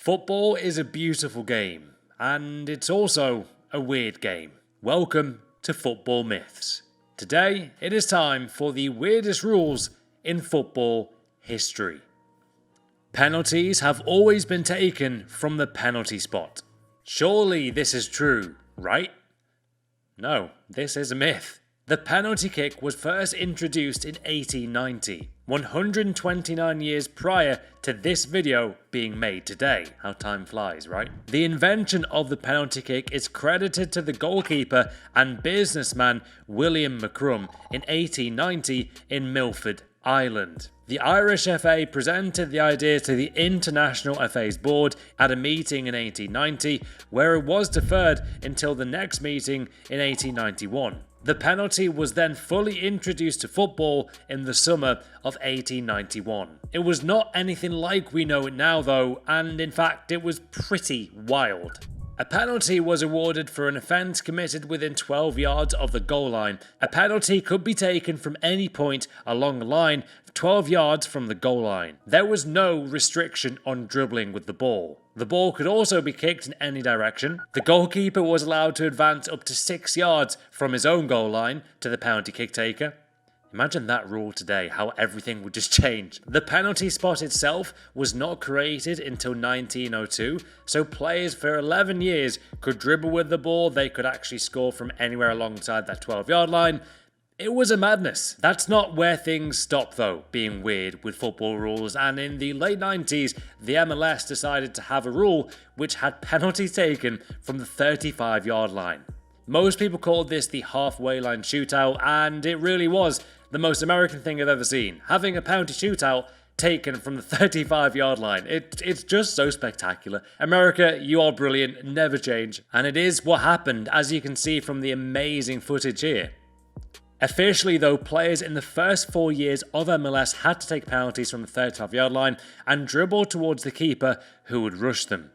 Football is a beautiful game, and it's also a weird game. Welcome to Football Myths. Today, it is time for the weirdest rules in football history. Penalties have always been taken from the penalty spot. Surely this is true, right? No, this is a myth. The penalty kick was first introduced in 1890, 129 years prior to this video being made today. How time flies, right? The invention of the penalty kick is credited to the goalkeeper and businessman William McCrum in 1890 in Milford, Ireland. The Irish FA presented the idea to the International FA's board at a meeting in 1890, where it was deferred until the next meeting in 1891. The penalty was then fully introduced to football in the summer of 1891. It was not anything like we know it now though, and in fact it was pretty wild. A penalty was awarded for an offence committed within 12 yards of the goal line. A penalty could be taken from any point along the line 12 yards from the goal line. There was no restriction on dribbling with the ball. The ball could also be kicked in any direction. The goalkeeper was allowed to advance up to 6 yards from his own goal line to the penalty kick taker. Imagine that rule today, how everything would just change. The penalty spot itself was not created until 1902, so players for 11 years could dribble with the ball. They could actually score from anywhere alongside that 12-yard line. It was a madness. That's not where things stop though, being weird with football rules, and in the late 90s, the MLS decided to have a rule which had penalties taken from the 35-yard line. Most people called this the halfway line shootout, and it really was the most American thing I've ever seen. Having a penalty shootout taken from the 35-yard line. It's just so spectacular. America, you are brilliant, never change. And it is what happened, as you can see from the amazing footage here. Officially though, players in the first 4 years of MLS had to take penalties from the 35-yard line and dribble towards the keeper who would rush them.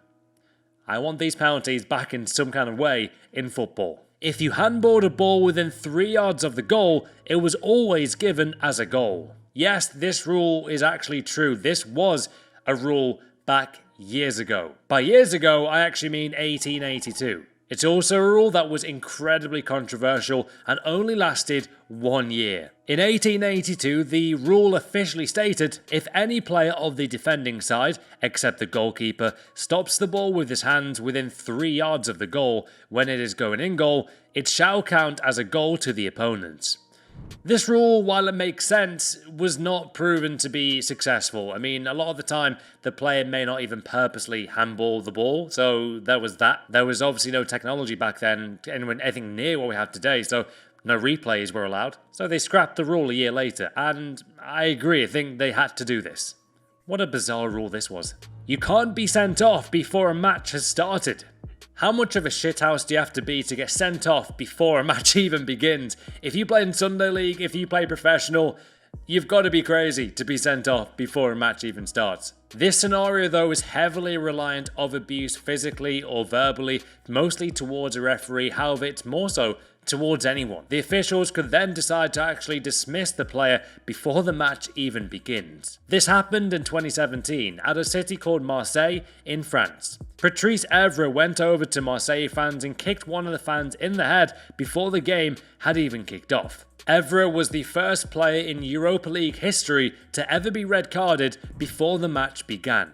I want these penalties back in some kind of way in football. If you handballed a ball within 3 yards of the goal, it was always given as a goal. Yes, this rule is actually true. This was a rule back years ago. By years ago, I actually mean 1882. It's also a rule that was incredibly controversial and only lasted 1 year. In 1882, the rule officially stated, if any player of the defending side, except the goalkeeper, stops the ball with his hands within 3 yards of the goal when it is going in goal, it shall count as a goal to the opponents. This rule, while it makes sense, was not proven to be successful. I mean, a lot of the time, the player may not even purposely handball the ball, so there was that. There was obviously no technology back then, anything near what we have today, so no replays were allowed. So they scrapped the rule a year later, and I agree, I think they had to do this. What a bizarre rule this was. You can't be sent off before a match has started. How much of a shithouse do you have to be to get sent off before a match even begins? If you play in Sunday League, if you play professional, you've got to be crazy to be sent off before a match even starts. This scenario though is heavily reliant of abuse physically or verbally, mostly towards a referee, however it's more so towards anyone. The officials could then decide to actually dismiss the player before the match even begins. This happened in 2017 at a city called Marseille in France. Patrice Evra went over to Marseille fans and kicked one of the fans in the head before the game had even kicked off. Evra was the first player in Europa League history to ever be red carded before the match began.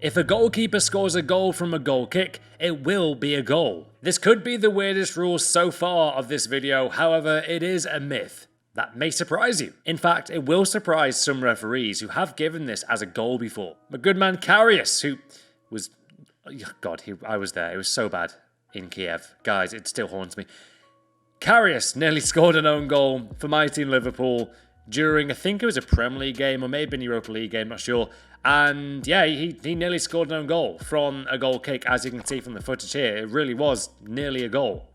If a goalkeeper scores a goal from a goal kick, it will be a goal. This could be the weirdest rule so far of this video, however, it is a myth. That may surprise you. In fact, it will surprise some referees who have given this as a goal before. My good man Karius, who was... God, I was there. It was so bad in Kiev. Guys, it still haunts me. Karius nearly scored an own goal for my team Liverpool during, I think it was a Premier League game or maybe an Europa League game, not sure. And yeah, he nearly scored an own goal from a goal kick, as you can see from the footage here. It really was nearly a goal.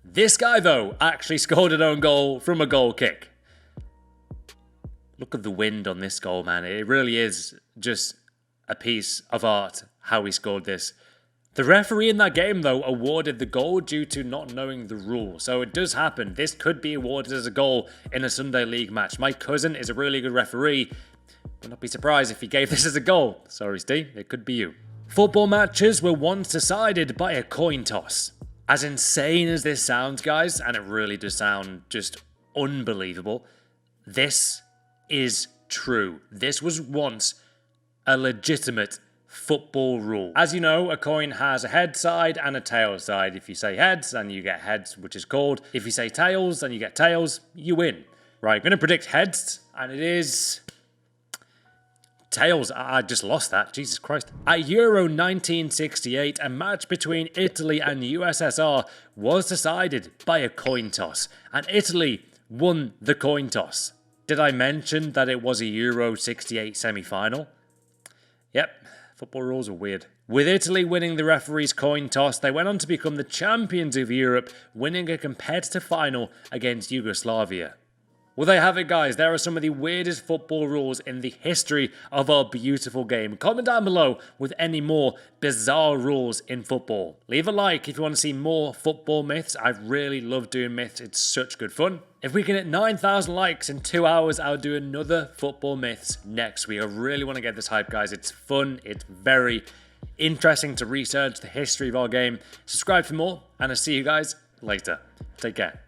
This guy, though, actually scored an own goal from a goal kick. Look at the wind on this goal, man. It really is just a piece of art how he scored this. The referee in that game, though, awarded the goal due to not knowing the rule. So it does happen. This could be awarded as a goal in a Sunday League match. My cousin is a really good referee. Would not be surprised if he gave this as a goal. Sorry, Steve. It could be you. Football matches were once decided by a coin toss. As insane as this sounds, guys, and it really does sound just unbelievable, this is true. This was once a legitimate football rule. As you know, a coin has a head side and a tail side. If you say heads, then you get heads, which is called. If you say tails, then you get tails, you win. Right, I'm going to predict heads, and it is tails. I just lost that. Jesus Christ. At Euro 1968, a match between Italy and USSR was decided by a coin toss, and Italy won the coin toss. Did I mention that it was a Euro 68 semi-final? Yep, football rules are weird. With Italy winning the referee's coin toss, they went on to become the champions of Europe, winning a competitive final against Yugoslavia. Well, there you have it, guys. There are some of the weirdest football rules in the history of our beautiful game. Comment down below with any more bizarre rules in football. Leave a like if you want to see more football myths. I really love doing myths. It's such good fun. If we can hit 9,000 likes in 2 hours, I'll do another football myths next week. I really want to get this hype, guys. It's fun. It's very interesting to research the history of our game. Subscribe for more, and I'll see you guys later. Take care.